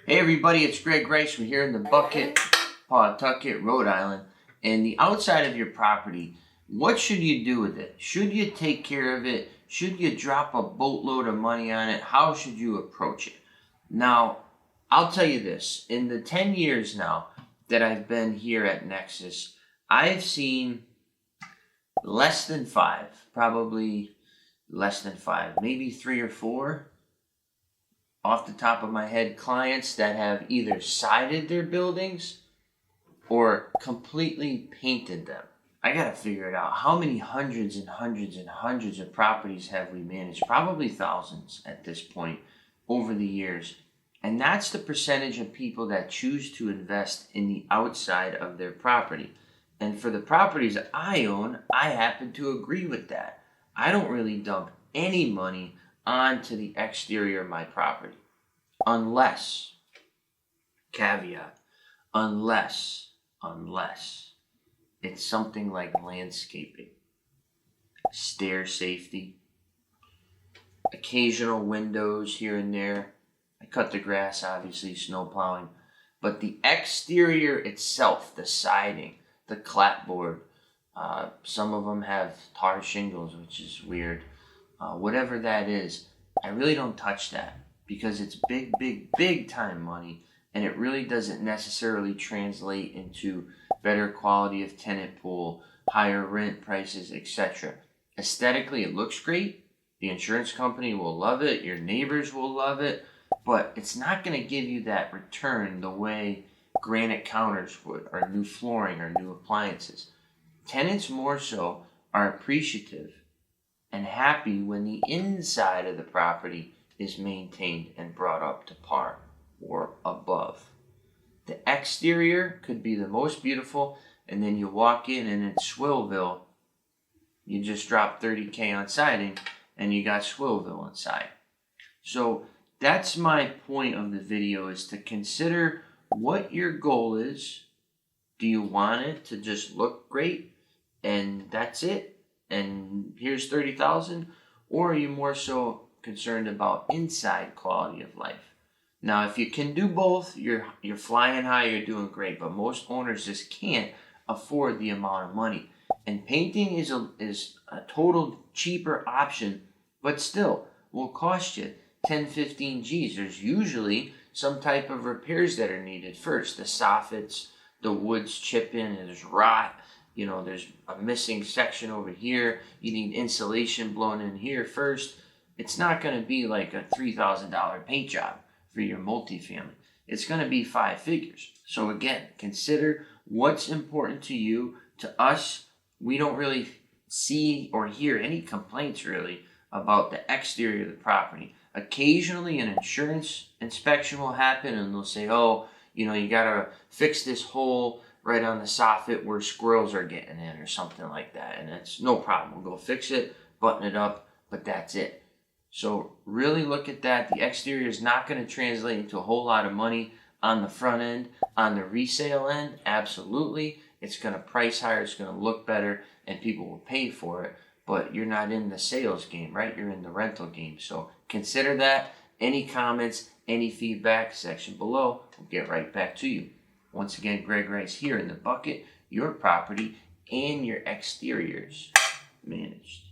Hey everybody, it's Greg Rice. We're here in the Bucket, Pawtucket, Rhode Island. And the outside of your property, what should you do with it? Should you take care of it? Should you drop a boatload of money on it? How should you approach it? Now, I'll tell you this. In the 10 years now that I've been here at Nexus, I've seen less than 5, probably less than 5, maybe 3 or 4. Off the top of my head, clients that have either sided their buildings or completely painted them. I gotta figure it out. How many hundreds and hundreds and hundreds of properties have we managed? Probably thousands at this point over the years. And that's the percentage of people that choose to invest in the outside of their property. And for the properties that I own, I happen to agree with that. I don't really dump any money onto the exterior of my property. Unless, caveat, unless it's something like landscaping, stair safety, occasional windows here and there. I cut the grass, obviously, snow plowing. But the exterior itself, the siding, the clapboard, some of them have tar shingles, which is weird. Whatever that is, I really don't touch that because it's big time money, and it really doesn't necessarily translate into better quality of tenant pool, higher rent prices, etc. Aesthetically, it looks great. The insurance company will love it. Your neighbors will love it. But it's not going to give you that return the way granite counters would, or new flooring, or new appliances. Tenants more so are appreciative and happy when the inside of the property is maintained and brought up to par or above. The exterior could be the most beautiful, and then you walk in and in SWILLVILLE, you just drop $30K on siding and you got SWILLVILLE inside. So that's my point of the video, is to consider what your goal is. Do you want it to just look great and that's it? And here's 30,000, or are you more so concerned about inside quality of life? Now, if you can do both, you're flying high, you're doing great. But most owners just can't afford the amount of money. And painting is a total cheaper option, but still will cost you 10, 15 G's. There's usually some type of repairs that are needed first. The soffits, the wood's chipping, and there's rot. You know, there's a missing section over here. You need insulation blown in here first. It's not going to be like a $3,000 paint job for your multifamily. It's going to be 5 figures. So again, consider what's important to you. To us, we don't really see or hear any complaints really about the exterior of the property. Occasionally an insurance inspection will happen and they'll say, oh, you know, you got to fix this hole right on the soffit where squirrels are getting in or something like that. And it's no problem. We'll go fix it, button it up, but that's it. So really look at that. The exterior is not going to translate into a whole lot of money on the front end. On the resale end, absolutely. It's going to price higher. It's going to look better and people will pay for it. But you're not in the sales game, right? You're in the rental game. So consider that. Any comments, any feedback, section below. We'll get right back to you. Once again, Greg Rice here in the Bucket, your property and your exteriors managed.